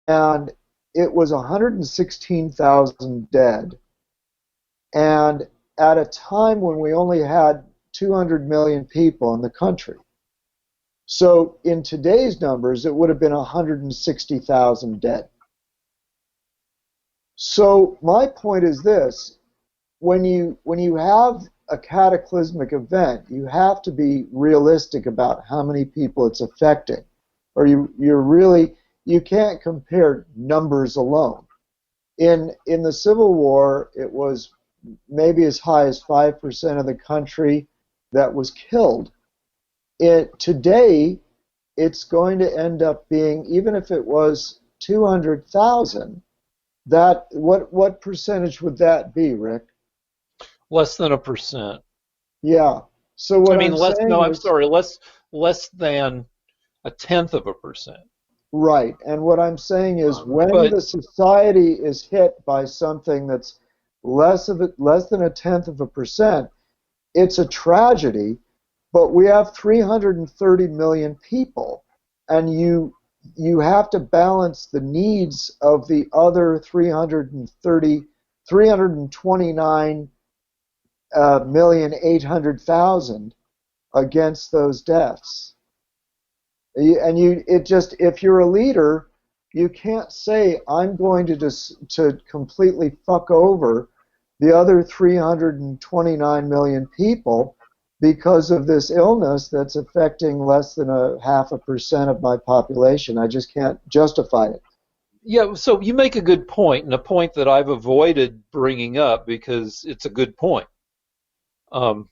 and it was 116,000 dead. And at a time when we only had 200 million people in the country. So in today's numbers, it would have been 160,000 dead. So my point is this: when you have a cataclysmic event, you have to be realistic about how many people it's affecting, or you can't compare numbers alone. In the Civil War, it was maybe as high as 5% of the country that was killed. Today, it's going to end up being, even if it was 200,000, that what percentage would that be, Rick? Less than 1%. Yeah. So what I mean, I'm saying I'm is, sorry, less than 1/10%. right. And what I'm saying is, when But the society is hit by something that's less than 1/10%, it's a tragedy. But we have 330 million people, and you have to balance the needs of the other 329,800,000 against those deaths. And if you're a leader, you can't say I'm going to completely fuck over the other 329 million people because of this illness that's affecting less than 0.5% of my population. I just can't justify it. yeah, so you make a good point, and a point that I've avoided bringing up because it's a good point. Um,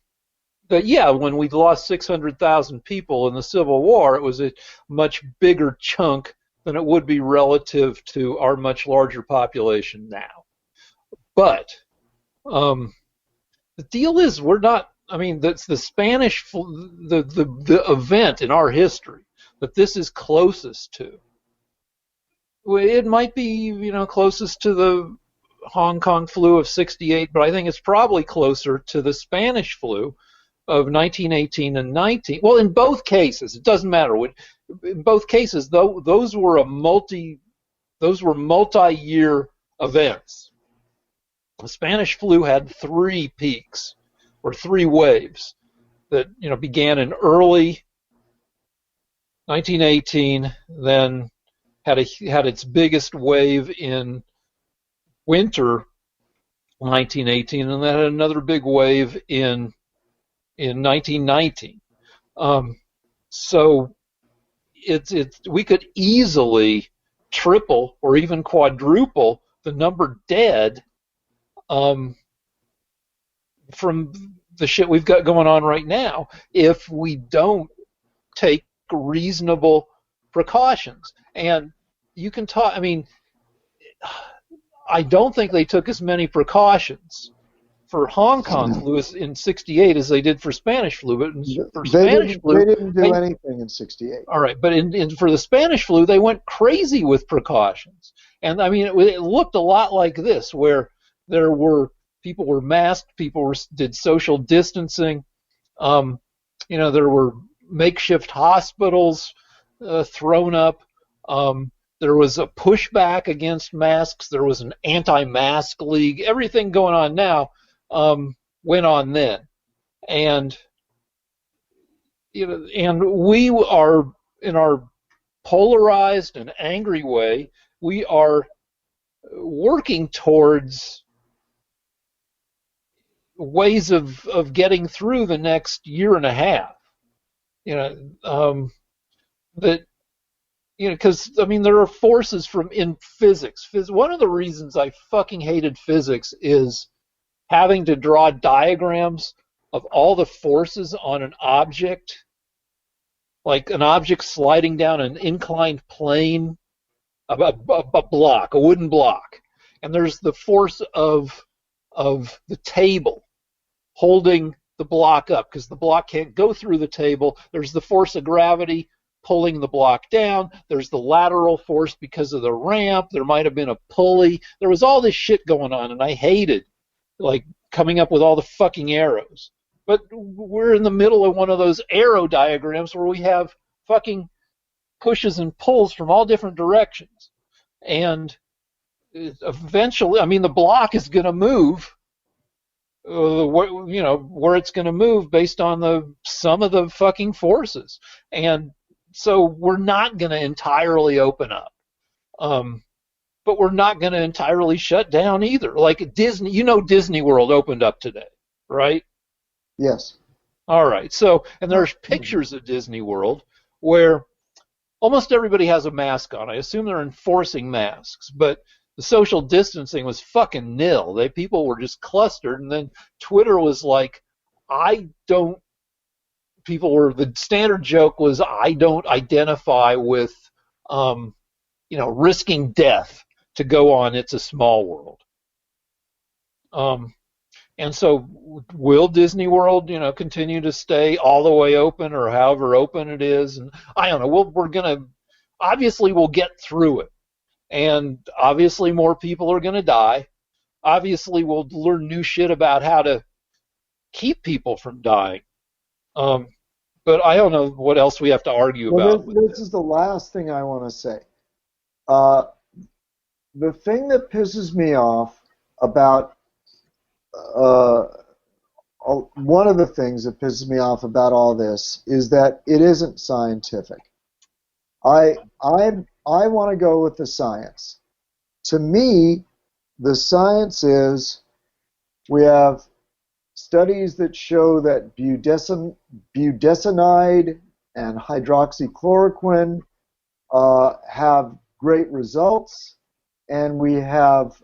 but yeah, when we lost 600,000 people in the Civil War, it was a much bigger chunk than it would be relative to our much larger population now. But um, the deal is, we're not. I mean, that's the Spanish, the event in our history that this is closest to. It might be, closest to the Hong Kong flu of '68, but I think it's probably closer to the Spanish flu of 1918 and 19. Well, in both cases, it doesn't matter. In both cases, though, those were multi-year events. The Spanish flu had three peaks or three waves that began in early 1918, then had its biggest wave in winter 1918, and then had another big wave in 1919. So we could easily triple or even quadruple the number dead from the shit we've got going on right now if we don't take reasonable precautions. And you can talk. I mean, I don't think they took as many precautions for Hong Kong flu in '68 as they did for Spanish flu. But for Spanish flu, they didn't do anything in '68. All right, but for the Spanish flu, they went crazy with precautions. And I mean, it looked a lot like this, where people were masked, did social distancing. There were makeshift hospitals thrown up. There was a pushback against masks. There was an anti-mask league. Everything going on now went on then, and we are, in our polarized and angry way, we are working towards ways of getting through the next year and a half. Because I mean, there are forces in physics. One of the reasons I fucking hated physics is having to draw diagrams of all the forces on an object, like an object sliding down an inclined plane, a wooden block, and there's the force of the table holding the block up because the block can't go through the table. There's the force of gravity pulling the block down. There's the lateral force because of the ramp. There might have been a pulley. There was all this shit going on, and I hated coming up with all the fucking arrows. But we're in the middle of one of those arrow diagrams where we have fucking pushes and pulls from all different directions. and eventually, I mean, the block is going to move. Where it's going to move based on the sum of the fucking forces, and so we're not going to entirely open up. But we're not going to entirely shut down either. Like Disney, Disney World opened up today, right? Yes. All right. So, and there's pictures of Disney World where almost everybody has a mask on. I assume they're enforcing masks, but the social distancing was fucking nil. People were just clustered, and then Twitter was like, the standard joke was, I don't identify with, risking death to go on It's a Small World. And so will Disney World, continue to stay all the way open or however open it is? And I don't know. Obviously we'll get through it. And obviously more people are going to die. Obviously we'll learn new shit about how to keep people from dying. But I don't know what else we have to argue about. This is the last thing I want to say. The thing that pisses me off about one of the things that pisses me off about all this is that it isn't scientific. I want to go with the science. To me, the science is we have studies that show that budesonide and hydroxychloroquine have great results, and we have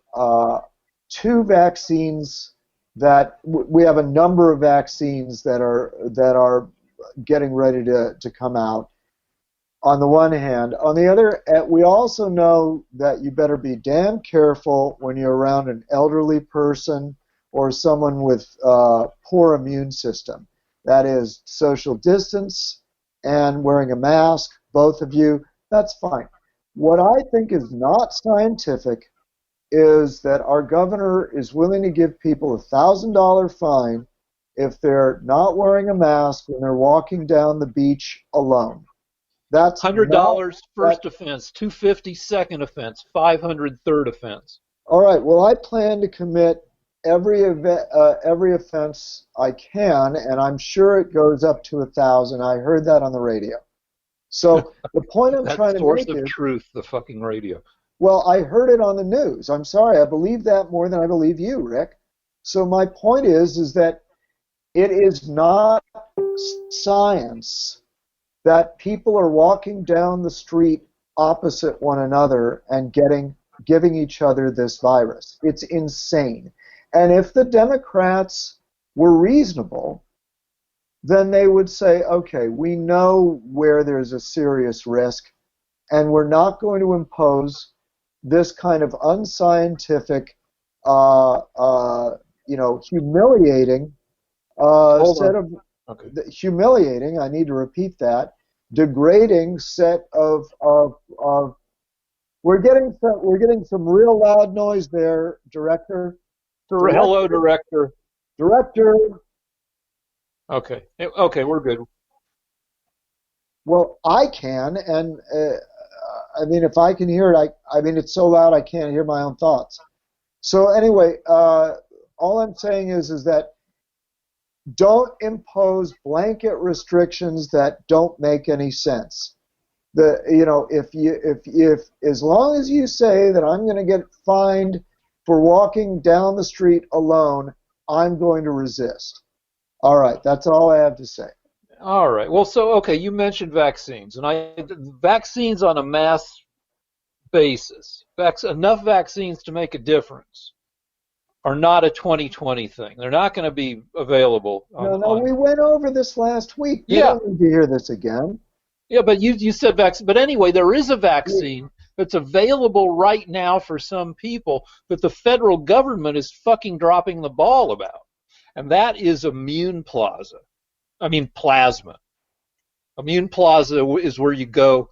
two vaccines that we have a number of vaccines that are getting ready to come out. On the one hand, on the other, we also know that you better be damn careful when you're around an elderly person or someone with poor immune system. That is social distance and wearing a mask, both of you, that's fine. What I think is not scientific is that our governor is willing to give people a $1,000 fine if they're not wearing a mask when they're walking down the beach alone. That's $100 first offense, $250 second offense, $500 third offense. All right. Well, I plan to commit every offense I can, and I'm sure it goes up to 1,000. I heard that on the radio. So the point I'm trying to make is source of truth, the fucking radio. Well, I heard it on the news. I'm sorry. I believe that more than I believe you, Rick. So my point is that it is not science that people are walking down the street opposite one another and giving each other this virus. It's insane. And if the Democrats were reasonable, then they would say, okay, we know where there's a serious risk, and we're not going to impose this kind of unscientific, humiliating humiliating, I need to repeat that, degrading set of we're getting some real loud noise there, director. Hello, director. Director. Okay, we're good. Well, I can, and I mean, if I can hear it, I mean, it's so loud I can't hear my own thoughts. So anyway, all I'm saying is that don't impose blanket restrictions that don't make any sense. If as long as you say that I'm going to get fined for walking down the street alone, I'm going to resist. All right, that's all I have to say. All right. Well, you mentioned vaccines, and vaccines on a mass basis, enough vaccines to make a difference, are not a 2020 thing. They're not going to be available. We went over this last week. You don't need to hear this again. Yeah, but you said vaccine. But anyway, there is a vaccine that's available right now for some people that the federal government is fucking dropping the ball about, and that is plasma. Immune plasma is where you go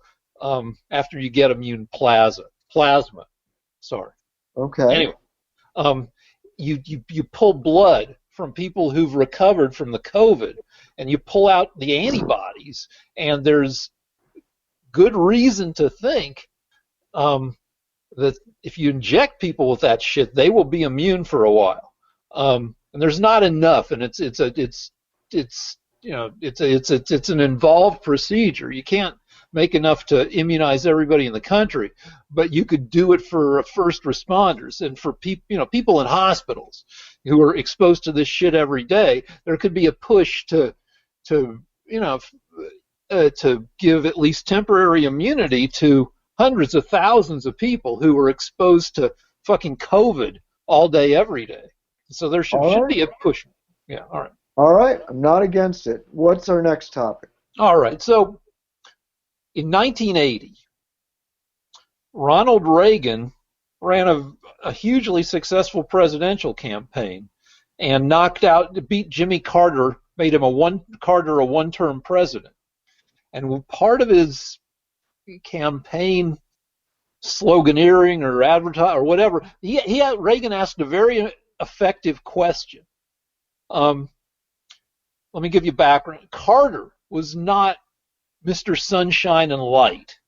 after you get immune plasma. Sorry. Okay. Anyway, you pull blood from people who've recovered from the COVID, and you pull out the antibodies, and there's good reason to think that if you inject people with that shit, they will be immune for a while. And there's not enough, and it's an involved procedure. You can't make enough to immunize everybody in the country, but you could do it for first responders and for people in hospitals who are exposed to this shit every day. There could be a push to give at least temporary immunity to hundreds of thousands of people who were exposed to fucking COVID all day, every day. So there should be a push. Yeah, all right. All right, I'm not against it. What's our next topic? All right, so in 1980, Ronald Reagan ran a hugely successful presidential campaign and beat Jimmy Carter, made him a one-term president. And part of his campaign sloganeering or advertising or whatever, Reagan asked a very effective question. Let me give you background. Carter was not Mr. Sunshine and Light.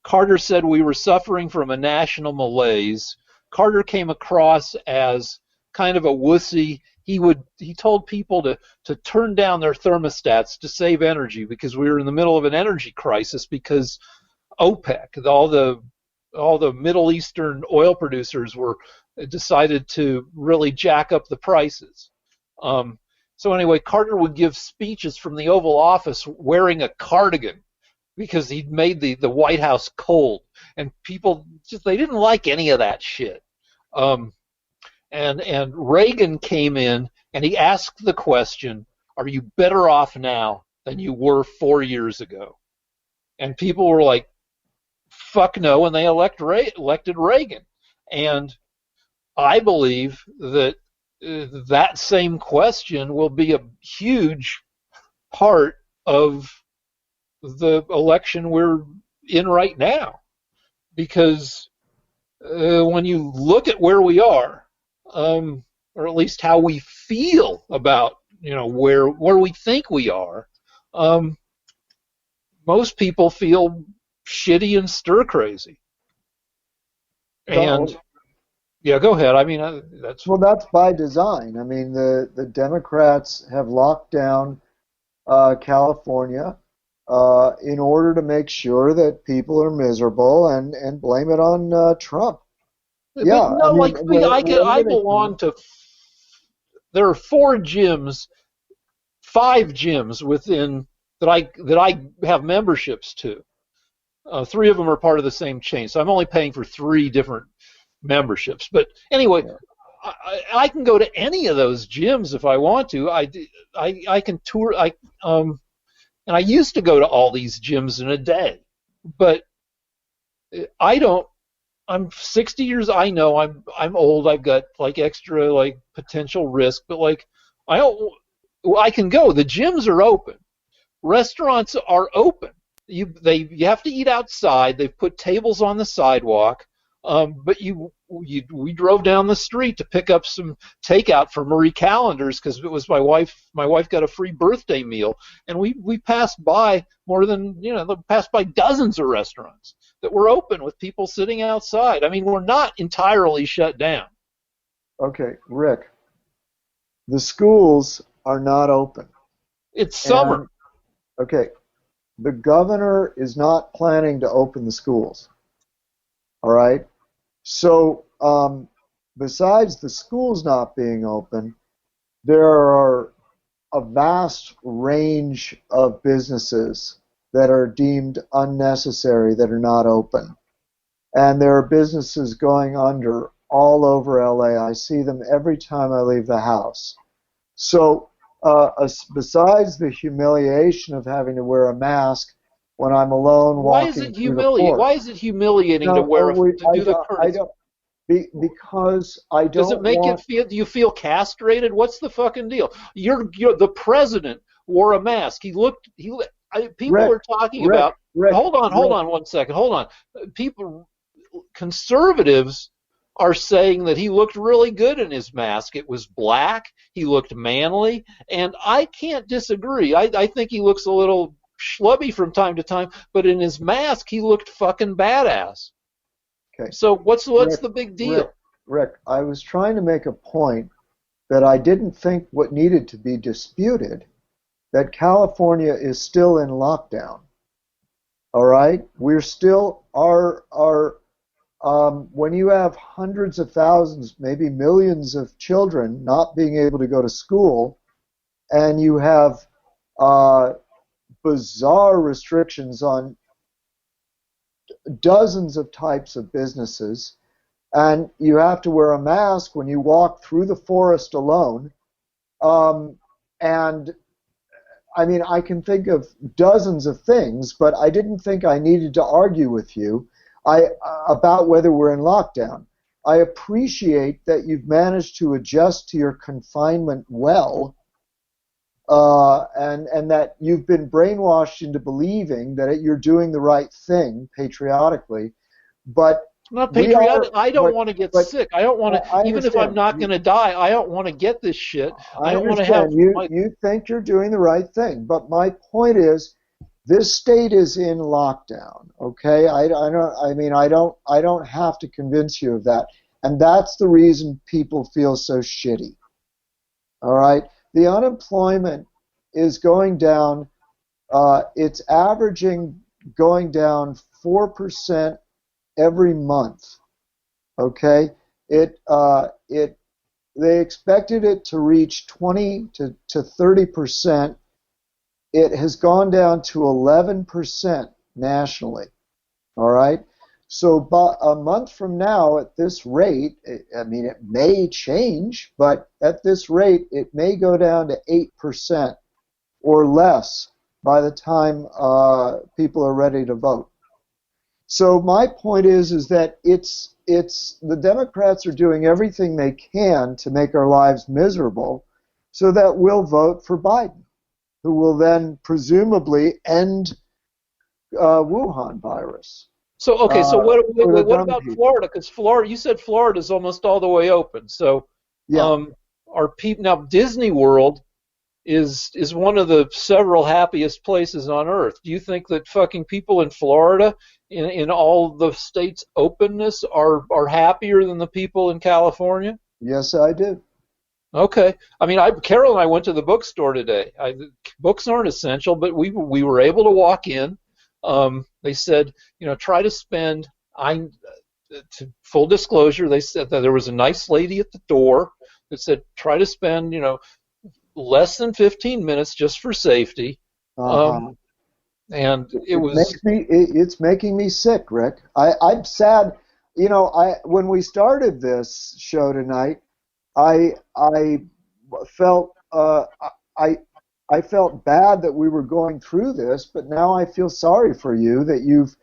Carter said we were suffering from a national malaise. Carter came across as kind of a wussy. He told people to turn down their thermostats to save energy because we were in the middle of an energy crisis because OPEC, all the Middle Eastern oil producers decided to really jack up the prices. So anyway, Carter would give speeches from the Oval Office wearing a cardigan because he'd made the White House cold, and people they didn't like any of that shit. And Reagan came in and he asked the question, "Are you better off now than you were 4 years ago?" And people were like, "Fuck no," and they elected Reagan. And I believe that that same question will be a huge part of the election we're in right now, because when you look at where we are, or at least how we feel about where we think we are, most people feel shitty and stir crazy. And yeah, go ahead. I mean, that's by design. I mean, the Democrats have locked down California in order to make sure that people are miserable and blame it on Trump. Yeah, no, I belong to. There are 5 gyms within that I have memberships to. 3 of them are part of the same chain, so I'm only paying for 3 different memberships. But anyway, I can go to any of those gyms if I want to. I can tour. And I used to go to all these gyms in a day, but I don't. I'm 60 years. I know I'm old. I've got extra potential risk, but I can go. The gyms are open. Restaurants are open. You have to eat outside. They've put tables on the sidewalk. But we drove down the street to pick up some takeout for Marie Callender's because it was my wife. My wife got a free birthday meal, and we passed by passed by dozens of restaurants that were open with people sitting outside. I mean, we're not entirely shut down. Okay, Rick. The schools are not open. It's summer. Okay, the governor is not planning to open the schools. All right. So besides the schools not being open, there are a vast range of businesses that are deemed unnecessary that are not open. And there are businesses going under all over LA. I see them every time I leave the house. So besides the humiliation of having to wear a mask when I'm alone walking through the court. Why is it humiliating to do the courtesy? Because I don't. Does it make it feel? Do you feel castrated? What's the fucking deal? The president wore a mask. People are talking about. Hold on 1 second. Hold on. Conservatives are saying that he looked really good in his mask. It was black. He looked manly, and I can't disagree. I think he looks a little schlubby from time to time, but in his mask he looked fucking badass. Okay. So what's Rick, the big Rick, deal? Rick, I was trying to make a point that I didn't think what needed to be disputed, that California is still in lockdown. All right? We're still, when you have hundreds of thousands, maybe millions of children not being able to go to school, and you have uh, bizarre restrictions on dozens of types of businesses, and you have to wear a mask when you walk through the forest alone. And I mean, I can think of dozens of things, but I didn't think I needed to argue with you about whether we're in lockdown. I appreciate that you've managed to adjust to your confinement well, and that you've been brainwashed into believing that you're doing the right thing patriotically. But I'm not we patriotic. are, I don't want to get but sick. I don't want to, I even if I'm understand. not going to die, I don't want to get this shit. I I don't want to have understand. You my. you think you're doing the right thing, but my point is, this state is in lockdown. Okay, I don't. I mean, I don't have to convince you of that, and that's the reason people feel so shitty. All right, the unemployment is going down. It's averaging going down 4% every month. Okay, it they expected it to reach 20 to 30%. It has gone down to 11% nationally. All right. So about a month from now, at this rate, I mean, it may change, but at this rate, it may go down to 8% or less by the time people are ready to vote. So my point is that it's the Democrats are doing everything they can to make our lives miserable, so that we'll vote for Biden, who will then presumably end Wuhan virus So okay, so for the what dumb about people. Florida? Because Florida, you said Florida's almost all the way open. So Yeah. um, are people now? Disney World is one of the several happiest places on earth. Do you think that fucking people in Florida, in all the states' openness, are happier than the people in California? Yes, I do. Okay. I mean, Carol and I went to the bookstore today. Books aren't essential, but we were able to walk in. They said, try to spend. Full disclosure, they said that there was a nice lady at the door that said, try to spend, less than 15 minutes just for safety. Uh-huh. Um, and it It was. makes me. It's making me sick, Rick. I'm sad. I when we started this show tonight, I felt I I felt bad that we were going through this, but now I feel sorry for you that you've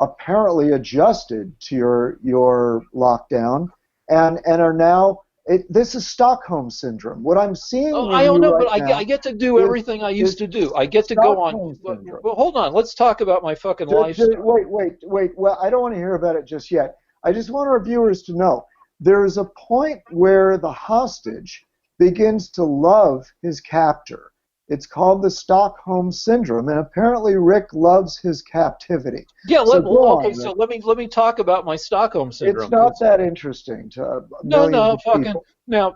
apparently adjusted to your lockdown and are now. This is Stockholm syndrome. What I'm Oh, seeing I in don't you know, but right I now get to do is everything I used is to do. I get to go on. Stockholm syndrome. Well, hold on. Let's talk about my fucking lifestyle. Wait. Well, I don't want to hear about it just yet. I just want our viewers to know there is a point where the hostage begins to love his captor. It's called the Stockholm syndrome, and apparently Rick loves his captivity. Yeah. So go Okay. on, So Rick. let me talk about my Stockholm It's syndrome not because that interesting to no, millions no, of fucking people. now,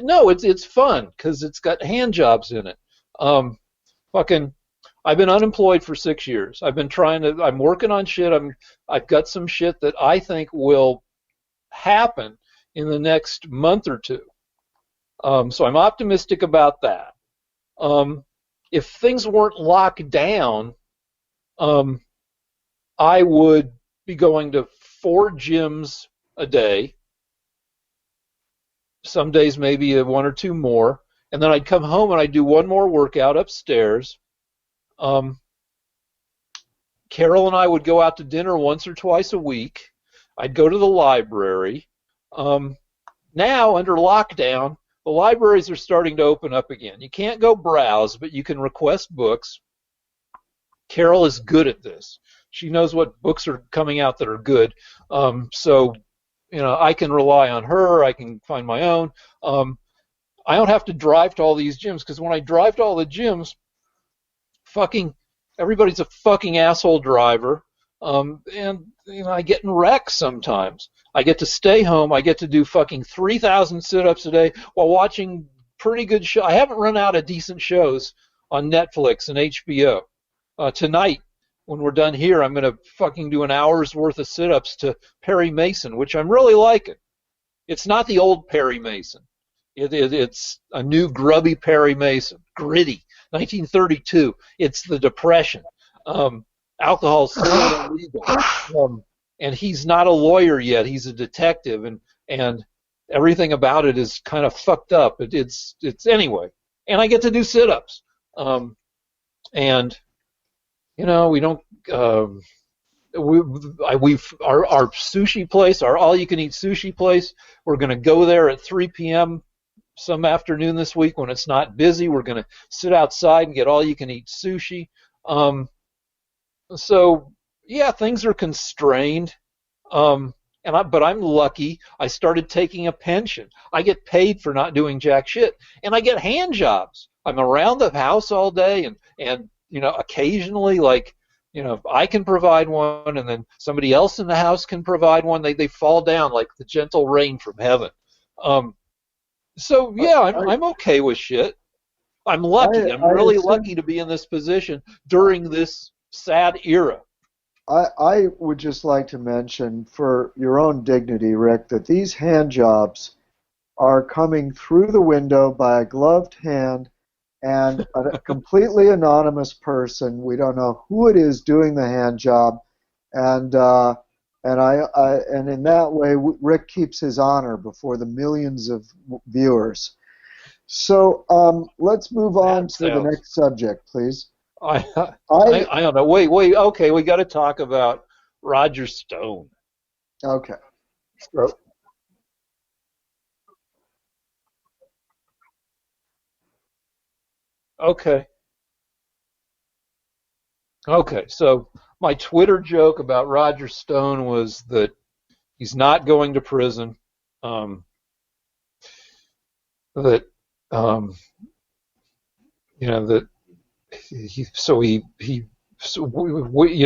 no, it's fun because it's got hand jobs in it. Um, fucking, I've been unemployed for 6 years. I'm working on shit. I've got some shit that I think will happen in the next month or two. So I'm optimistic about that. Um, if things weren't locked down, um, I would be going to 4 gyms a day. Some days maybe one or two more, and then I'd come home and I'd do one more workout upstairs. Um, Carol and I would go out to dinner once or twice a week. I'd go to the library. Um, Now, under lockdown, the libraries are starting to open up again. You can't go browse, but you can request books. Carol is good at this. She knows what books are coming out that are good. So, I can rely on her. I can find my own. Um, I don't have to drive to all these gyms because when I drive to all the gyms, fucking everybody's a fucking asshole driver. And I get in wrecks sometimes. I get to stay home. I get to do fucking 3,000 sit-ups a day while watching pretty good shows. I haven't run out of decent shows on Netflix and HBO. Tonight, when we're done here, I'm going to fucking do an hour's worth of sit-ups to Perry Mason, which I'm really liking. It's not the old Perry Mason. It's a new grubby Perry Mason, gritty, 1932. It's the Depression. Alcohol's still illegal, and he's not a lawyer yet. He's a detective, and everything about it is kind of fucked up. It's anyway, and I get to do sit-ups, and we don't. Our sushi place, our all-you-can-eat sushi place. We're going to go there at 3 p.m. some afternoon this week when it's not busy. We're going to sit outside and get all-you-can-eat sushi. So yeah, things are constrained. But I'm lucky. I started taking a pension. I get paid for not doing jack shit, and I get hand jobs. I'm around the house all day, and occasionally, like, I can provide one, and then somebody else in the house can provide one. They fall down like the gentle rain from heaven. So yeah, I'm okay with shit. I'm lucky. I'm really lucky to be in this position during this sad era. I would just like to mention, for your own dignity, Rick, that these hand jobs are coming through the window by a gloved hand and a completely anonymous person. We don't know who it is doing the hand job, and in that way, Rick keeps his honor before the millions of viewers. So let's move on to the next subject, please. I don't know. Wait. Okay, we got to talk about Roger Stone. Okay. Okay. So my Twitter joke about Roger Stone was that he's not going to prison. That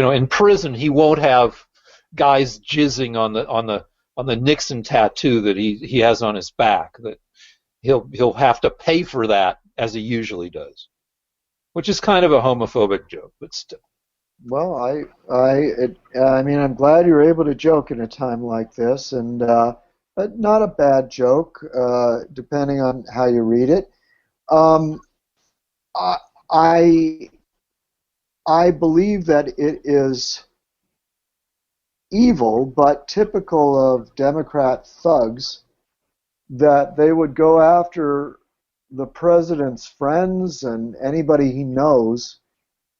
in prison he won't have guys jizzing on the Nixon tattoo that he has on his back. That he'll have to pay for that as he usually does, which is kind of a homophobic joke, but still. Well, I mean, I'm glad you're able to joke in a time like this, and but not a bad joke, depending on how you read it. I believe that it is evil, but typical of Democrat thugs, that they would go after the president's friends and anybody he knows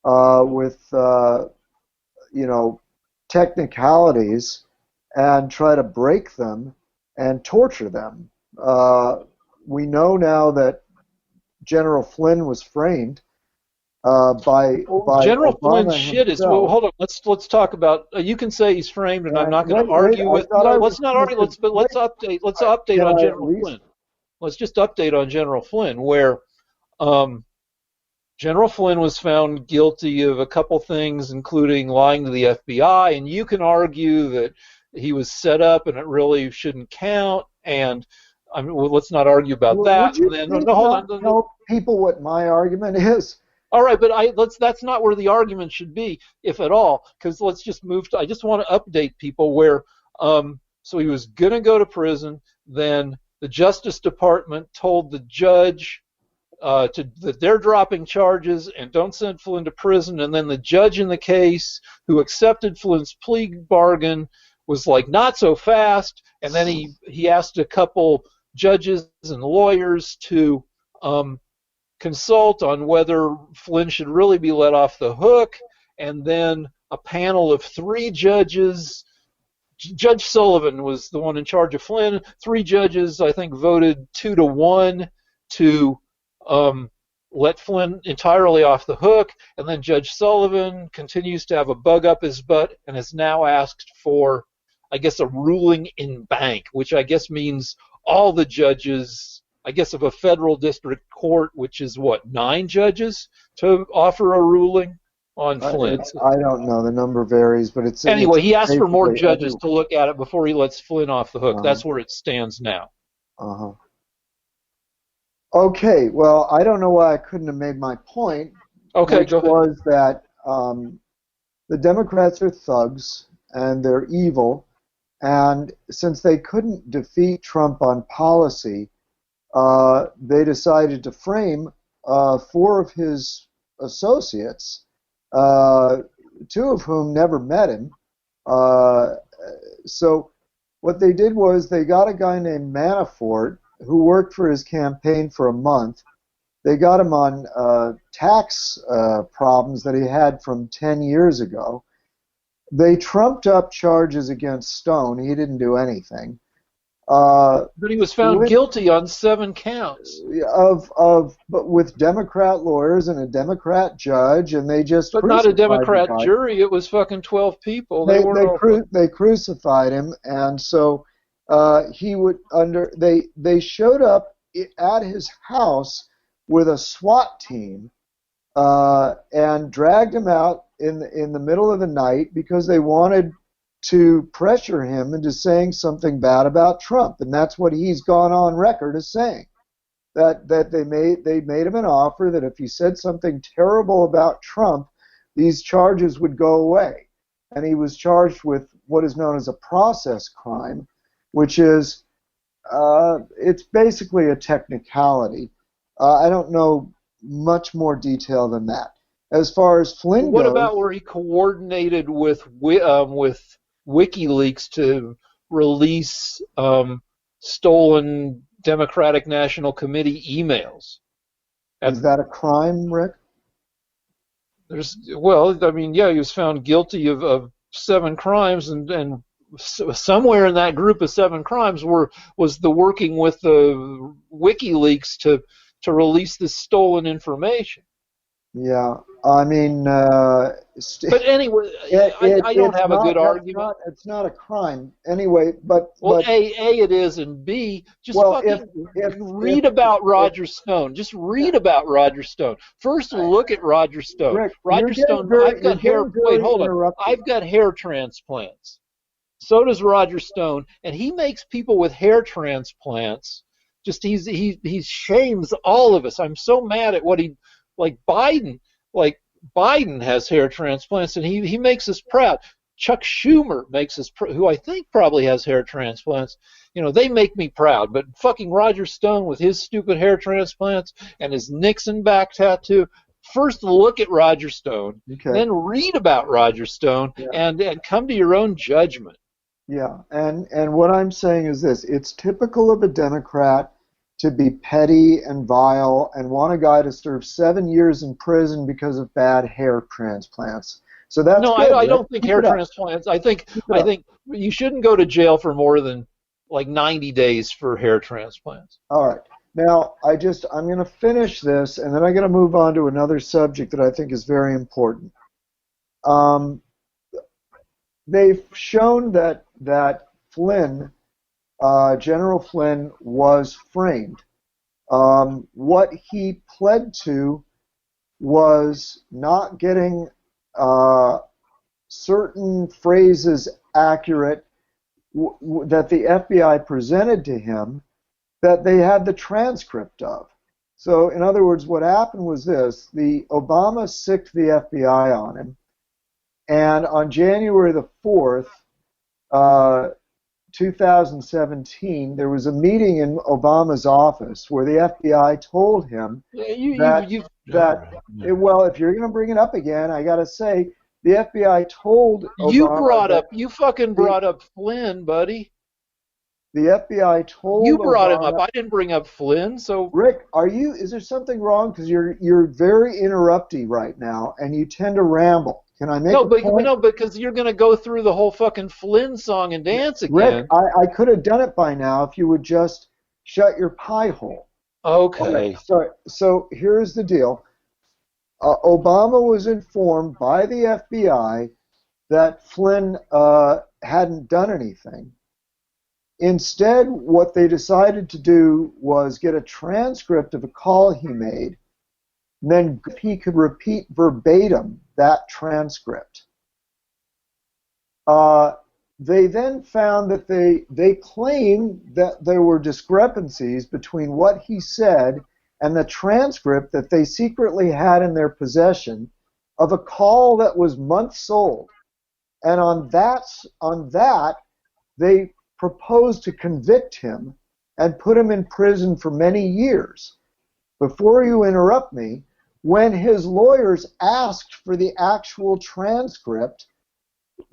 with technicalities and try to break them and torture them. We know now that General Flynn was framed by General Obama Flynn's shit himself. is. Well, hold on. Let's talk about. You can say he's framed, and I'm not going to argue with. No, let's not argue. Let's update. Let's update on General Flynn. Let's just update on General Flynn, where General Flynn was found guilty of a couple things, including lying to the FBI, and you can argue that he was set up and it really shouldn't count. And let's not argue about that. Hold on. Tell people what my argument is. All right, but that's not where the argument should be, if at all, because let's just move to. I just want to update people where. So he was going to go to prison. Then the Justice Department told the judge that they're dropping charges and don't send Flynn to prison. And then the judge in the case, who accepted Flynn's plea bargain, was like, not so fast. And then he asked a couple judges and lawyers to consult on whether Flynn should really be let off the hook. And then a panel of 3 judges, Judge Sullivan was the one in charge of Flynn, 3 judges, I think, voted 2-1 to let Flynn entirely off the hook. And then Judge Sullivan continues to have a bug up his butt and has now asked for, I guess, a ruling in bank, which I guess means all the judges, I guess, of a federal district court, which is what, 9 judges, to offer a ruling. on Flynn. I don't know. The number varies, but Anyway, it's he asked for more basically judges every. to look at it before he lets Flynn off the hook. Uh-huh. That's where it stands now. Uh-huh. Okay, well, I don't know why I couldn't have made my point, Okay, which go ahead. was that the Democrats are thugs and they're evil, and since they couldn't defeat Trump on policy, they decided to frame four of his associates, uh, two of whom never met him. Uh, so what they did was they got a guy named Manafort who worked for his campaign for a month. They got him on tax problems that he had from 10 years ago. They trumped up charges against Stone. He didn't do anything. But he was found guilty on 7 counts. But with Democrat lawyers and a Democrat judge, and they just But not a crucified the Democrat guy. jury. It was fucking 12 people. They crucified him, and so they showed up at his house with a SWAT team and dragged him out in the middle of the night because they wanted to pressure him into saying something bad about Trump, and that's what he's gone on record as saying. That they made him an offer that if he said something terrible about Trump, these charges would go away. And he was charged with what is known as a process crime, which is it's basically a technicality. I don't know much more detail than that. As far as Flynn What goes, about where he coordinated with WikiLeaks to release stolen Democratic National Committee emails? Is that a crime, Rick? He was found guilty of 7 crimes, and somewhere in that group of 7 crimes was the working with the WikiLeaks to release this stolen information. Yeah, I mean, but anyway, I don't have a good argument. It's not a crime anyway. But it is, and B, just read about Roger Stone. Just read about Roger Stone. First, look at Roger Stone. Rick, Roger Stone. I've got hair. Wait, hold on. I've got hair transplants. So does Roger Stone, and he makes people with hair transplants. Just he shames all of us. I'm so mad at what he. Like Biden has hair transplants, and he makes us proud. Chuck Schumer makes us, who I think probably has hair transplants. They make me proud. But fucking Roger Stone with his stupid hair transplants and his Nixon back tattoo. First, look at Roger Stone, then read about Roger Stone, and come to your own judgment. Yeah, and what I'm saying is this: it's typical of a Democrat to be petty and vile and want a guy to serve 7 years in prison because of bad hair transplants. So that's no, good, I don't think hair transplants. I think you shouldn't go to jail for more than like 90 days for hair transplants. All right. Now, I'm going to finish this, and then I'm going to move on to another subject that I think is very important. They've shown that Flynn, General Flynn, was framed. What he pled to was not getting certain phrases accurate that the FBI presented to him that they had the transcript of. So, in other words, what happened was this: the Obama sicked the FBI on him, and on January the 4th, 2017, there was a meeting in Obama's office where the FBI told him well, if you're going to bring it up again, I got to say, the FBI told Obama you fucking brought up Flynn, buddy. The FBI told you brought Obama, him up. I didn't bring up Flynn. So Rick, is there something wrong? Because you're very interrupty right now, and you tend to ramble. Can I make a point? No, because you're going to go through the whole fucking Flynn song and dance again. Rick, I could have done it by now if you would just shut your pie hole. Okay. So here's the deal. Obama was informed by the FBI that Flynn hadn't done anything. Instead, what they decided to do was get a transcript of a call he made, and then he could repeat verbatim that transcript. They then found that they claimed that there were discrepancies between what he said and the transcript that they secretly had in their possession of a call that was months old. And on that, they proposed to convict him and put him in prison for many years. Before you interrupt me, when his lawyers asked for the actual transcript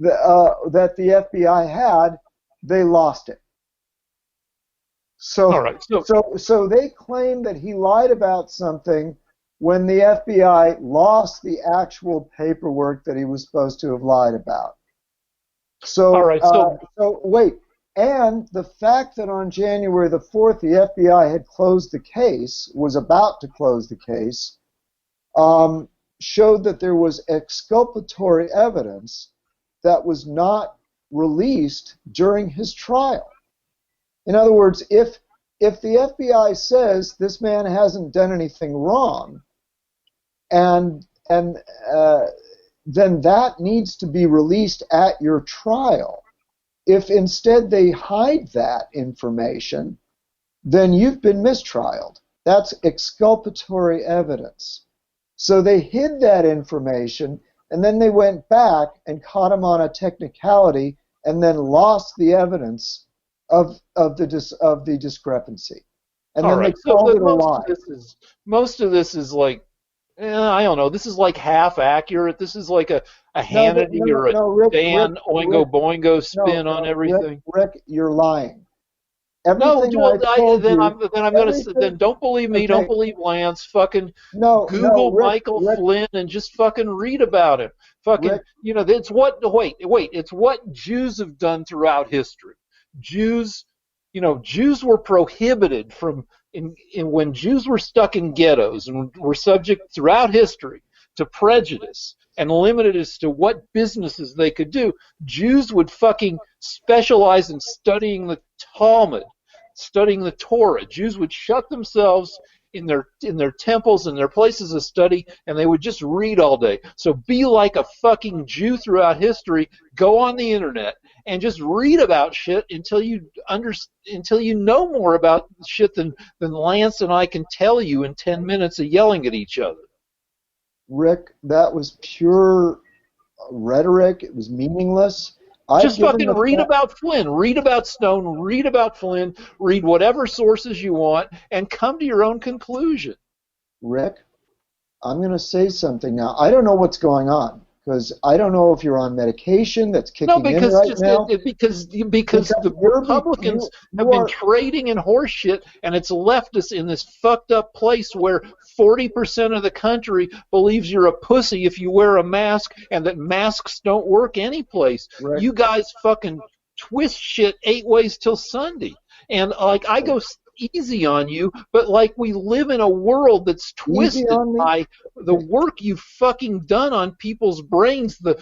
that the FBI had, they lost it. So, All right. so they claim that he lied about something when the FBI lost the actual paperwork that he was supposed to have lied about. So, all right. So wait, and the fact that on January the 4th the FBI had closed the case, was about to close the case, showed that there was exculpatory evidence that was not released during his trial. In other words, if the FBI says this man hasn't done anything wrong, and then that needs to be released at your trial. If instead they hide that information, then you've been mistrialed. That's exculpatory evidence. So they hid that information, and then they went back and caught him on a technicality, and then lost the evidence of the discrepancy. And all then right. they called it a lie. Most of this is like, I don't know. This is like half accurate. This is like a Hannity or a Dan Oingo Boingo spin on everything. Rick, you're lying. Then don't believe me. Okay. Don't believe Lance. Fucking Google Rick, Michael Flynn and just fucking read about it. Fucking, Rick, it's what. Wait. It's what Jews have done throughout history. Jews were prohibited from when Jews were stuck in ghettos and were subject throughout history to prejudice and limited as to what businesses they could do. Jews would fucking specialize in studying the Talmud, studying the Torah. Jews would shut themselves in their temples and their places of study, and they would just read all day. So be like a fucking Jew throughout history. Go on the internet and just read about shit until you know more about shit than Lance and I can tell you in 10 minutes of yelling at each other. Rick, that was pure rhetoric. It was meaningless. Just fucking read about Flynn, read about Stone, read about Flynn, read whatever sources you want, and come to your own conclusion. Rick, I'm going to say something now. I don't know what's going on, because I don't know if you're on medication that's kicking in right now. Because the Republicans have been trading in horse shit, and it's left us in this fucked up place where 40% of the country believes you're a pussy if you wear a mask, and that masks don't work anyplace. Right. You guys fucking twist shit 8 ways till Sunday. And like I go easy on you, but like we live in a world that's twisted by the work you've fucking done on people's brains, the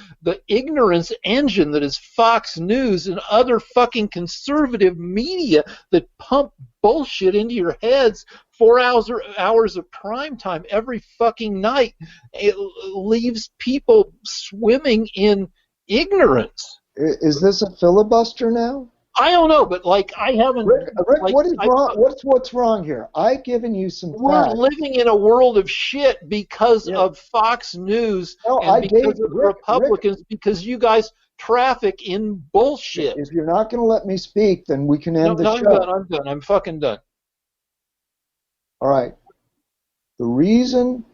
ignorance engine that is Fox News and other fucking conservative media that pump bullshit into your heads 4 hours of prime time every fucking night. It leaves people swimming in ignorance. Is this a filibuster now? I don't know, but like I haven't. Rick, what is wrong? What's wrong here? I've given you some facts. We're living in a world of shit because of Fox News and because of the Republicans, because you guys traffic in bullshit. If you're not going to let me speak, then we can end the show. I'm done. I'm fucking done. All right. The reason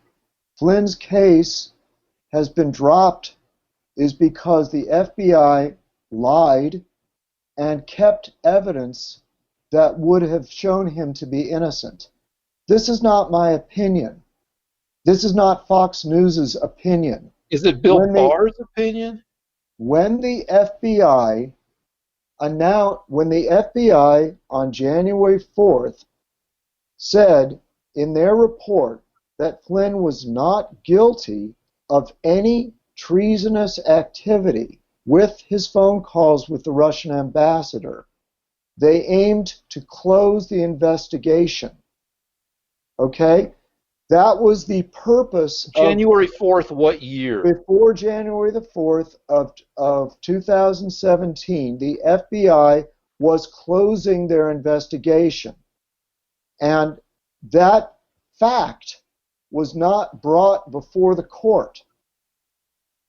Flynn's case has been dropped is because the FBI lied and kept evidence that would have shown him to be innocent. This is not my opinion. This is not Fox News' opinion. Is it Bill Barr's opinion? When the FBI on January 4th said in their report that Flynn was not guilty of any treasonous activity with his phone calls with the Russian ambassador, they aimed to close the investigation. Okay? That was the purpose of January 4th, what year? before January the 4th of 2017, the FBI was closing their investigation. And that fact was not brought before the court.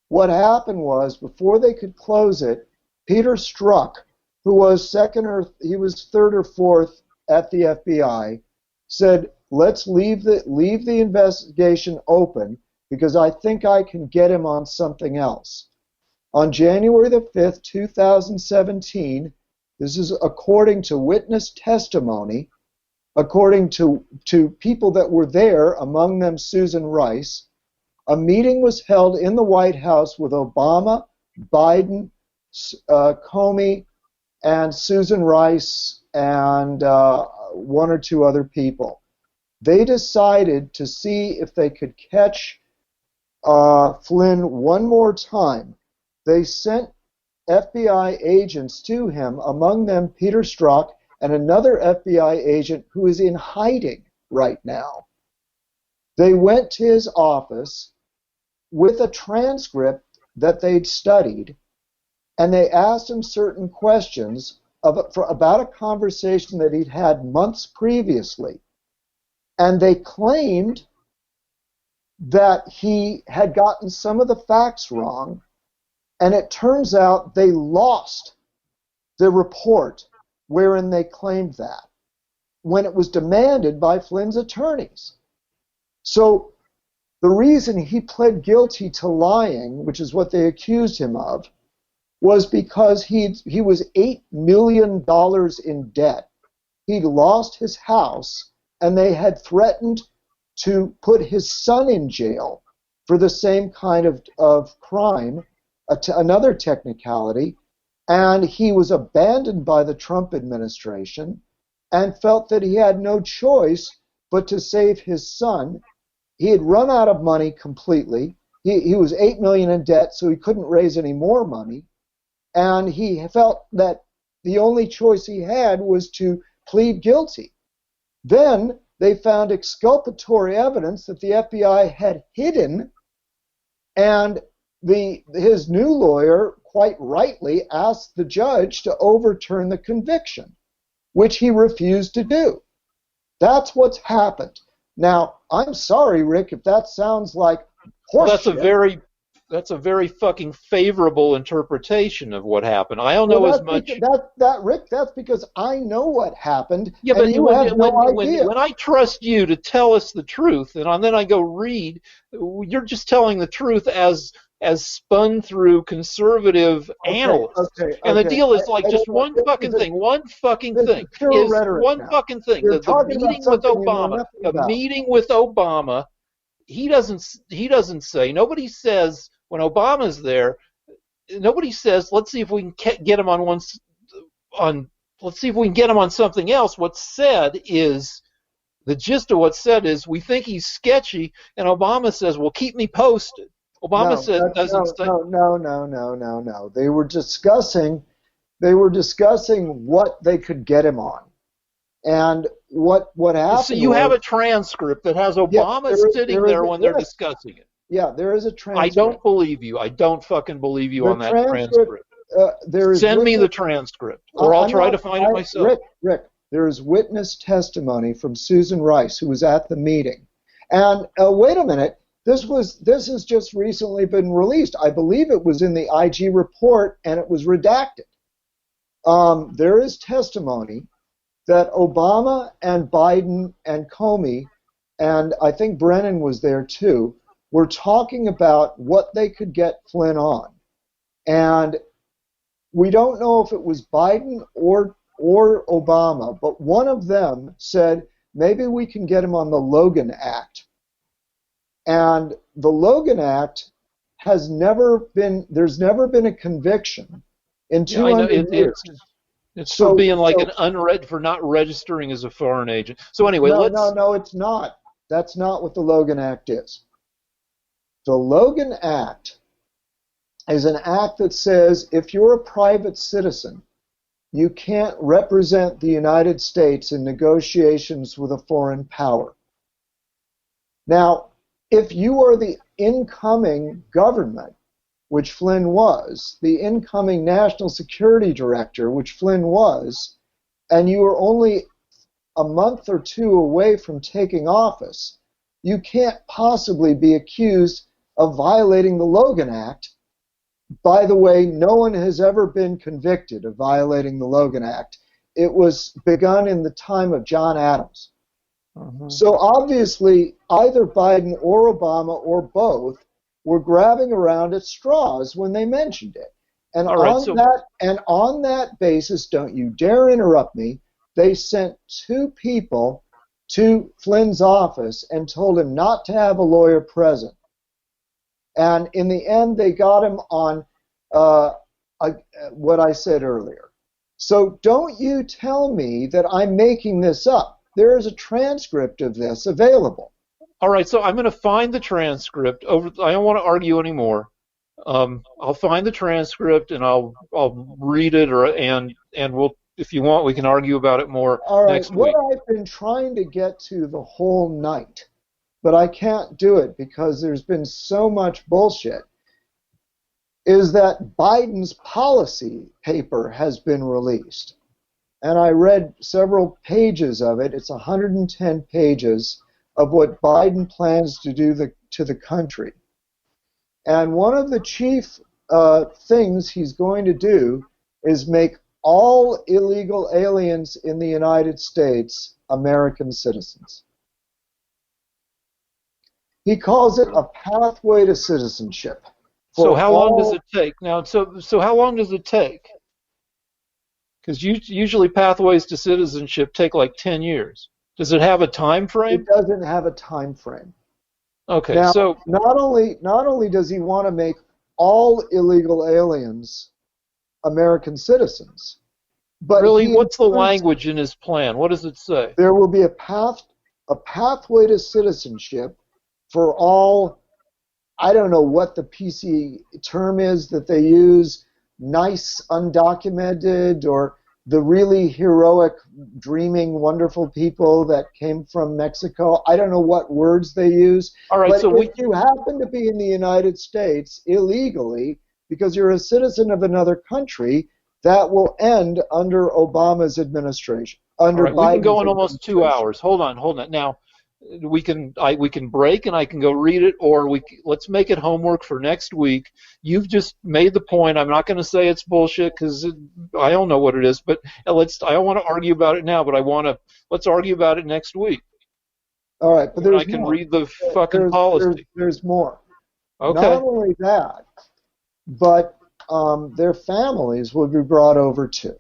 What happened was, before they could close it, Peter Strzok, who was third or fourth at the FBI, said, let's leave the investigation open because I think I can get him on something else. On January the 5th, 2017, this is according to witness testimony, according to people that were there, among them Susan Rice, a meeting was held in the White House with Obama, Biden, Comey, and Susan Rice, and one or two other people. They decided to see if they could catch Flynn one more time. They sent FBI agents to him, among them Peter Strzok and another FBI agent who is in hiding right now. They went to his office with a transcript that they'd studied, and they asked him certain questions about a conversation that he'd had months previously. And they claimed that he had gotten some of the facts wrong, and it turns out they lost the report wherein they claimed that when it was demanded by Flynn's attorneys. So the reason he pled guilty to lying, which is what they accused him of, was because he was $8 million in debt. He'd lost his house, and they had threatened to put his son in jail for the same kind of crime, another technicality, and he was abandoned by the Trump administration and felt that he had no choice but to save his son. He had run out of money completely. He was $8 million in debt, so he couldn't raise any more money, and he felt that the only choice he had was to plead guilty. Then they found exculpatory evidence that the FBI had hidden, and his new lawyer quite rightly asked the judge to overturn the conviction, which he refused to do. That's what's happened. Now, I'm sorry, Rick, if that sounds like horseshit. That's a very fucking favorable interpretation of what happened. I don't know as much. Rick, that's because I know what happened, Yeah, and you have no idea. When I trust you to tell us the truth, and then I go read, you're just telling the truth as spun through conservative analysts. Okay. And the deal is like just one fucking thing. The meeting with Obama. The meeting with Obama. He doesn't say. Nobody says when Obama's there. Nobody says, let's see if we can get him let's see if we can get him on something else. What's said is, the gist of what's said is, we think he's sketchy, and Obama says, well, keep me posted. Obama doesn't say. No. They were discussing what they could get him on. And what happened? So you have a transcript that has Obama sitting there when they're discussing it. Yeah, there is a transcript. I don't believe you. I don't fucking believe you on that transcript. Send me the transcript, or I'll try to find it myself. Rick, there is witness testimony from Susan Rice, who was at the meeting. And wait a minute, this has just recently been released. I believe it was in the IG report, and it was redacted. There is testimony that Obama and Biden and Comey, and I think Brennan was there too, were talking about what they could get Flynn on. And we don't know if it was Biden or Obama, but one of them said, maybe we can get him on the Logan Act. And the Logan Act there's never been a conviction in 200 years. It's for being like for not registering as a foreign agent. So anyway, No, it's not. That's not what the Logan Act is. The Logan Act is an act that says if you're a private citizen, you can't represent the United States in negotiations with a foreign power. Now, if you are the incoming government, which Flynn was, the incoming national security director, which Flynn was, and you are only a month or two away from taking office, you can't possibly be accused of violating the Logan Act. By the way, no one has ever been convicted of violating the Logan Act. It was begun in the time of John Adams. So obviously, either Biden or Obama or both were grabbing around at straws when they mentioned it. And on that basis, don't you dare interrupt me, they sent two people to Flynn's office and told him not to have a lawyer present. And in the end, they got him on what I said earlier. So don't you tell me that I'm making this up. There is a transcript of this available. All right, so I'm going to find the transcript. I don't want to argue anymore. I'll find the transcript and I'll read it, and we'll, if you want, we can argue about it more next week. What I've been trying to get to the whole night, but I can't do it because there's been so much bullshit, is that Biden's policy paper has been released. And I read several pages of it. It's 110 pages of what Biden plans to do to the country. And one of the chief things he's going to do is make all illegal aliens in the United States American citizens. He calls it a pathway to citizenship. So how long does it take? Now, so how long does it take? Because usually pathways to citizenship take like 10 years. Does it have a time frame? It doesn't have a time frame. Okay, now, so not only does he want to make all illegal aliens American citizens, but really, what's the language in his plan? What does it say? There will be a pathway to citizenship for all. I don't know what the PC term is that they use, nice, undocumented, or the really heroic, dreaming, wonderful people that came from Mexico. I don't know what words they use. All right, but so if you happen to be in the United States illegally because you're a citizen of another country, that will end under Obama's administration. Under All right, we've been going Biden's almost 2 hours. Hold on. Now, we can break and I can go read it, or let's make it homework for next week. You've just made the point. I'm not going to say it's bullshit because I don't know what it is, but I don't want to argue about it now, but let's argue about it next week. All right, but there's I can more. read the fucking policy. There's more. Okay. Not only that, but their families will be brought over too.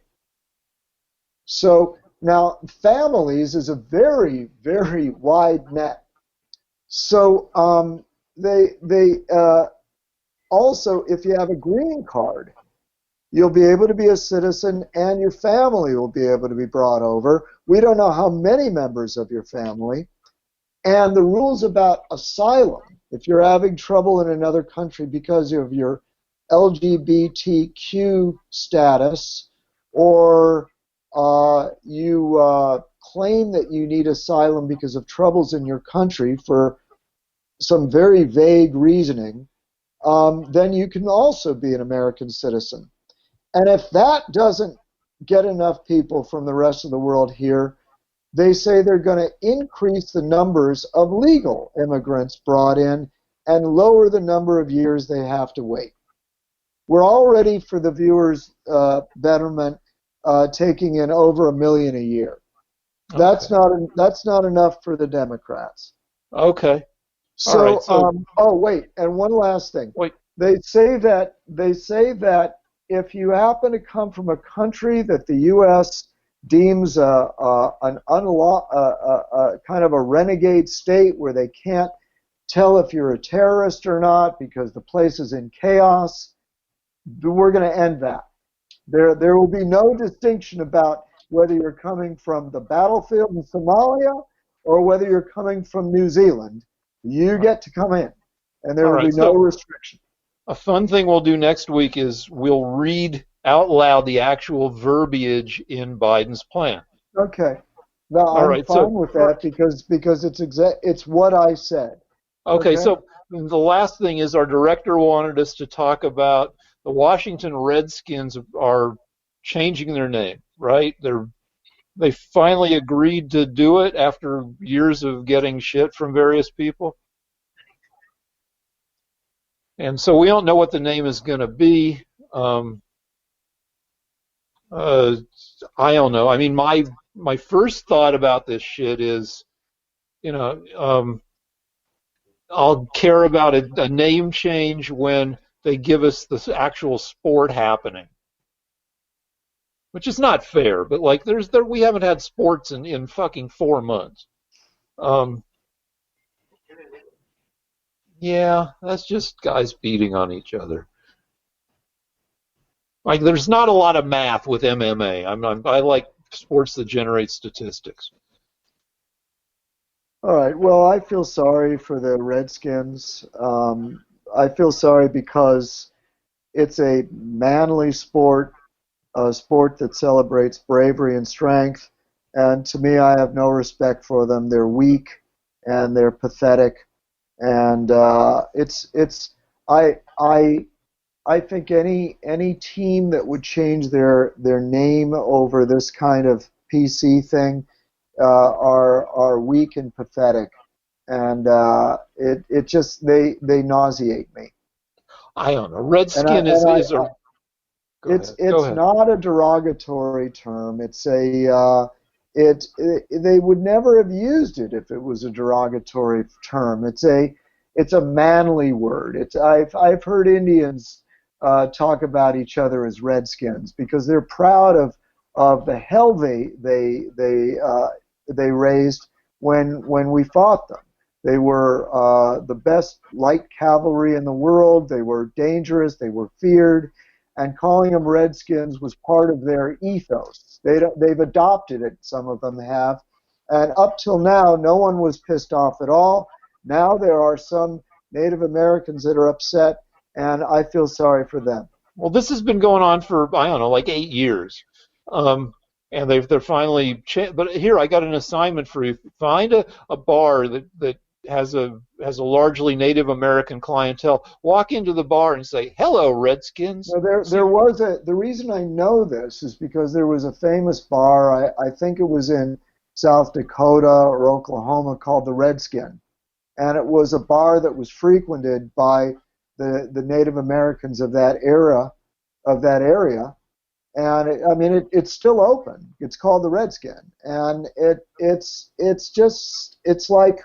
So now, families is a very, very wide net. So they also, if you have a green card, you'll be able to be a citizen and your family will be able to be brought over. We don't know how many members of your family. And the rules about asylum, if you're having trouble in another country because of your LGBTQ status, or you claim that you need asylum because of troubles in your country for some very vague reasoning, then you can also be an American citizen. And if that doesn't get enough people from the rest of the world here, they say they're going to increase the numbers of legal immigrants brought in and lower the number of years they have to wait. We're already, for the viewers' betterment, taking in over 1 million a year. Okay. That's not enough for the Democrats. Okay. So, wait, and one last thing. Wait. They say that if you happen to come from a country that the U.S. deems kind of a renegade state where they can't tell if you're a terrorist or not because the place is in chaos, we're going to end that. There will be no distinction about whether you're coming from the battlefield in Somalia or whether you're coming from New Zealand. You get to come in, and there will be no restriction. A fun thing we'll do next week is we'll read out loud the actual verbiage in Biden's plan. Okay. No, All I'm right. So fine with that because it's what I said. okay. Okay. So the last thing is our director wanted us to talk about the Washington Redskins are changing their name, right? They finally agreed to do it after years of getting shit from various people. And so we don't know what the name is going to be. Um, uh, I don't know. I mean, my first thought about this shit is, you know, I'll care about a name change when they give us the actual sport happening, which is not fair. But like, we haven't had sports in fucking 4 months. Um, yeah, that's just guys beating on each other. Like, there's not a lot of math with MMA. I like sports that generate statistics. All right. Well, I feel sorry for the Redskins. I feel sorry because it's a manly sport, a sport that celebrates bravery and strength. And to me, I have no respect for them. They're weak and they're pathetic. And I think any team that would change their name over this kind of PC thing are weak and pathetic, and it just they nauseate me. I don't know. And I Redskin and is I a. Go ahead. Go it's ahead. not a derogatory term. It's a they would never have used it if it was a derogatory term. It's a manly word. I've heard Indians talk about each other as Redskins because they're proud of the hell they raised when we fought them. They were the best light cavalry in the world. They were dangerous. They were feared, and calling them Redskins was part of their ethos. They've adopted it. Some of them have, and up till now, no one was pissed off at all. Now there are some Native Americans that are upset, and I feel sorry for them. Well, this has been going on for I don't know, like 8 years, and they're finally. But here, I got an assignment for you. Find a bar that has a largely Native American clientele. Walk into the bar and say, "Hello, Redskins." Now, there was the reason I know this is because there was a famous bar, I think it was in South Dakota or Oklahoma, called the Redskin. And it was a bar that was frequented by the Native Americans of that area. And it's still open. It's called the Redskin. And it's like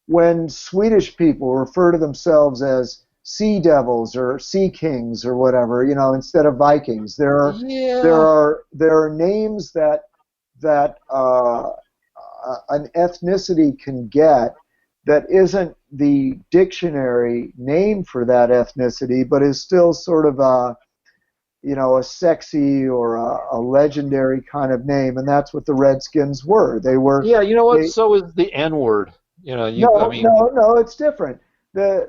when Swedish people refer to themselves as sea devils or sea kings or whatever, instead of Vikings. Yeah. There are names that an ethnicity can get that isn't the dictionary name for that ethnicity, but is still sort of a sexy or a legendary kind of name, and that's what the Redskins were. Yeah, you know what? They So is the N word. I no, mean, no, no, it's different. The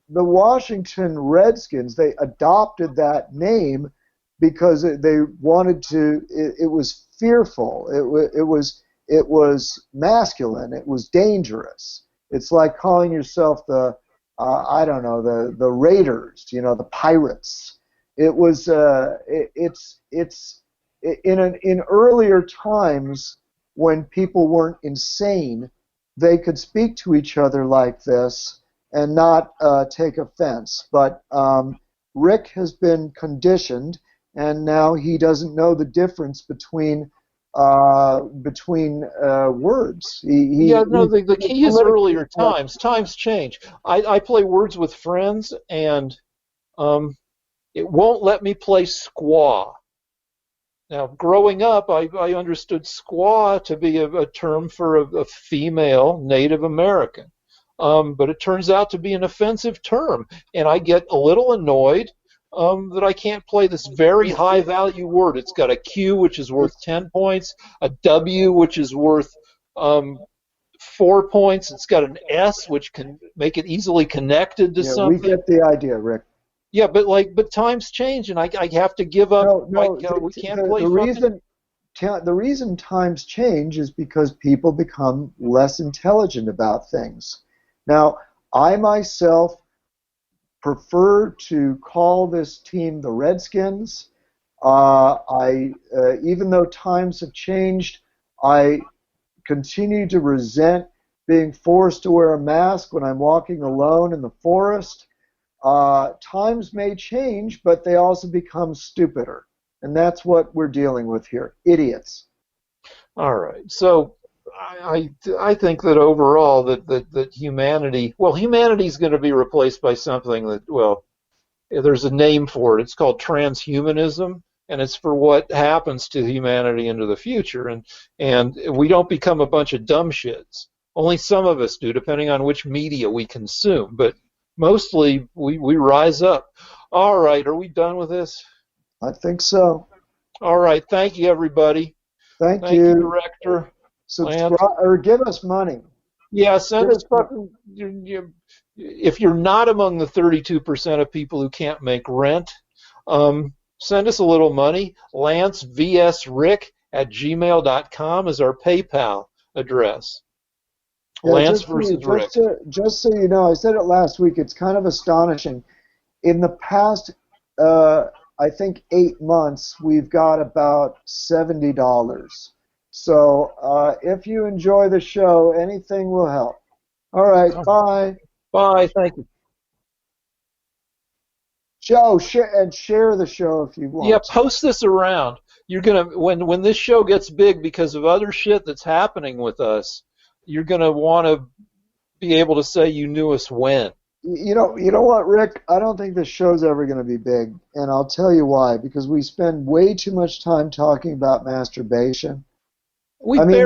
Washington Redskins, they adopted that name because they wanted to. It was fearful. It was masculine. It was dangerous. It's like calling yourself the I don't know, the Raiders. The pirates. It was it's in earlier times when people weren't insane, they could speak to each other like this and not take offense. But Rick has been conditioned, and now he doesn't know the difference between words. yeah, no, the He's key is politically earlier correct. times. Times change. I play Words with Friends, and um, it won't let me play squaw. Now, growing up, I understood squaw to be a term for a female Native American. But it turns out to be an offensive term, and I get a little annoyed that I can't play this very high value word. It's got a Q, which is worth 10 points, a W, which is worth 4 points. It's got an S, which can make it easily connected to Yeah, we something. get the idea, Rick. Yeah, but times change, and I have to give up. No, Like no. we can't play The fucking. reason the reason times change is because people become less intelligent about things. Now, I myself prefer to call this team the Redskins. Even though times have changed, I continue to resent being forced to wear a mask when I'm walking alone in the forest. Times may change, but they also become stupider. And that's what we're dealing with here. Idiots. All right. So I think that overall that humanity, well, humanity is going to be replaced by something that, well, there's a name for it. It's called transhumanism, and it's for what happens to humanity into the future. And we don't become a bunch of dumb shits. Only some of us do, depending on which media we consume. But mostly we rise up. All right. Are we done with this? I think so. All right. Thank you, everybody. Thank you, you, Director. Subscribe or give us money. Yeah, send us fucking. If you're not among the 32% of people who can't make rent, send us a little money. LanceVSRick@gmail.com is our PayPal address. Yeah, Lance versus Rick. Just so you know, I said it last week. It's kind of astonishing. In the past, I think 8 months, we've got about $70. So if you enjoy the show, anything will help. All right, bye. Bye, thank you. Share the show if you want. Yeah, post this around. You're gonna when this show gets big because of other shit that's happening with us, you're gonna want to be able to say you knew us when. You know what, Rick? I don't think this show's ever going to be big, and I'll tell you why. Because we spend way too much time talking about masturbation. I bet we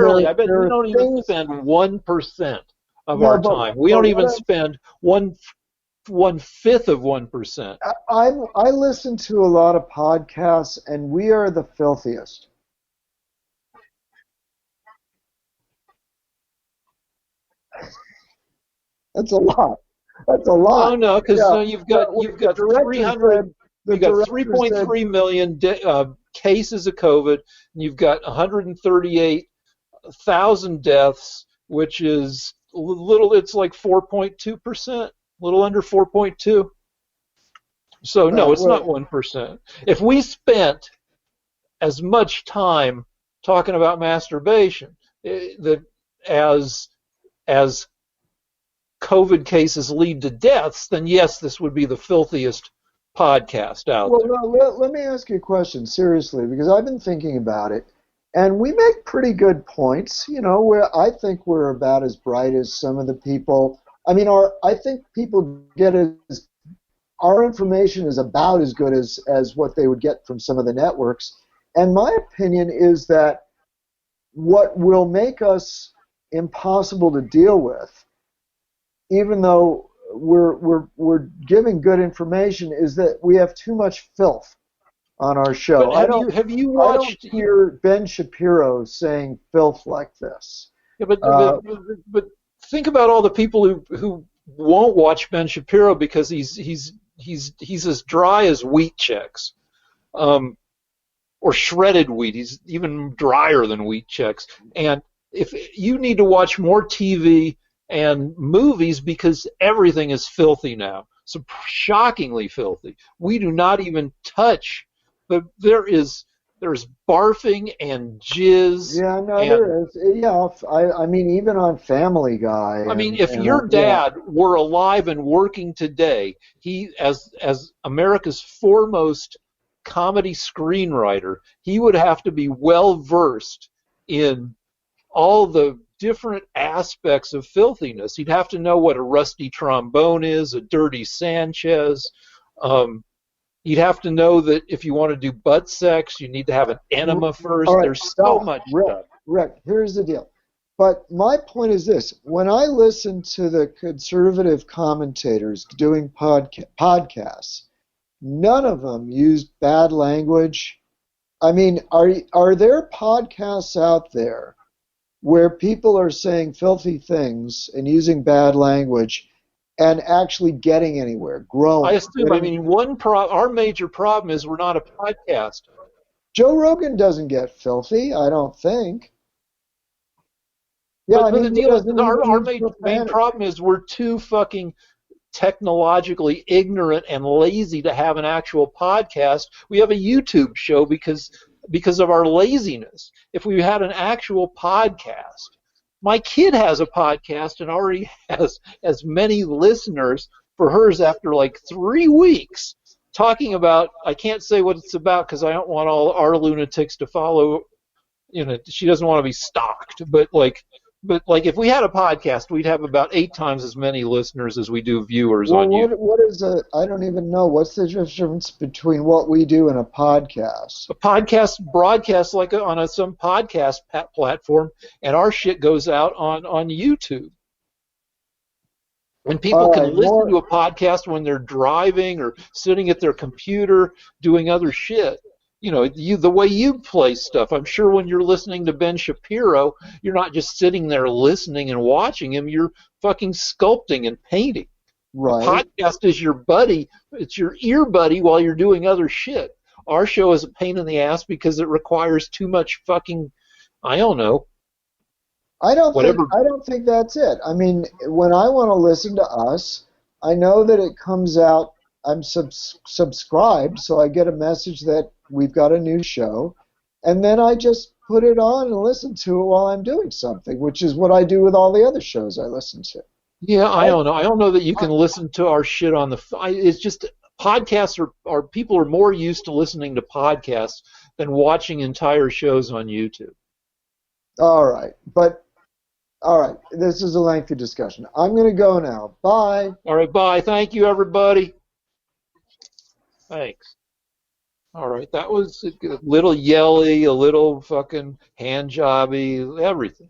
don't even spend 1% of our time. We don't even spend one fifth of 1%. I listen to a lot of podcasts, and we are the filthiest. That's a lot. That's a lot. Oh no, because you've got 3.3 million cases of COVID, and you've got 138,000 deaths, which is little. It's like 4.2%, a little under 4.2. So no, it's not 1%. If we spent as much time talking about masturbation as COVID cases lead to deaths, then yes, this would be the filthiest podcast out there. Well, let me ask you a question, seriously, because I've been thinking about it, and we make pretty good points. I think we're about as bright as some of the people. I mean, I think people get our information is about as good as what they would get from some of the networks. And my opinion is that what will make us impossible to deal with, even though we're giving good information, is that we have too much filth on our show. But have you watched? I don't hear Ben Shapiro saying filth like this. Yeah, but think about all the people who won't watch Ben Shapiro because he's as dry as wheat checks, or shredded wheat. He's even drier than wheat checks. And if you need to watch more TV and movies because everything is filthy now, so shockingly filthy. We do not even touch, but there's barfing and jizz. Yeah, no, there is. Yeah, I mean, even on Family Guy. If your dad were alive and working today, he as America's foremost comedy screenwriter, he would have to be well versed in all the different aspects of filthiness. He'd have to know what a rusty trombone is, a dirty Sanchez. You'd have to know that if you want to do butt sex, you need to have an enema first. Right, there's so much stuff. Rick, here's the deal. But my point is this. When I listen to the conservative commentators doing podcasts, none of them used bad language. I mean, are there podcasts out there where people are saying filthy things and using bad language and actually getting anywhere, growing? I assume. Our major problem is we're not a podcast. Joe Rogan doesn't get filthy, I don't think. Yeah, But, I but mean, the he deal is, doesn't our, even our use main profanity. problem is we're too fucking technologically ignorant and lazy to have an actual podcast. We have a YouTube show because of our laziness. If we had an actual podcast, my kid has a podcast and already has as many listeners for hers after like 3 weeks talking about, I can't say what it's about because I don't want all our lunatics to follow, she doesn't want to be stalked, but if we had a podcast, we'd have about 8 times as many listeners as we do viewers Well, on YouTube. what is I don't even know. What's the difference between what we do and a podcast? A podcast broadcasts like on some podcast platform, and our shit goes out on YouTube. And people All can right, listen to more. a podcast when they're driving or sitting at their computer doing other shit. The way you play stuff. I'm sure when you're listening to Ben Shapiro, you're not just sitting there listening and watching him. You're fucking sculpting and painting. A Right. podcast is your buddy. It's your ear buddy while you're doing other shit. Our show is a pain in the ass because it requires too much fucking, I don't know, whatever. I don't think that's it. I mean, when I want to listen to us, I know that it comes out. I'm subscribed, so I get a message that we've got a new show, and then I just put it on and listen to it while I'm doing something, which is what I do with all the other shows I listen to. Yeah, I I, don't know. I don't know that you can listen to our shit on the. It's just podcasts are people are more used to listening to podcasts than watching entire shows on YouTube. all right, but all right, this is a lengthy discussion. I'm going to go now. Bye. All right, bye. Thank you, everybody. Thanks. All right, that was a little yelly, a little fucking hand jobby, everything.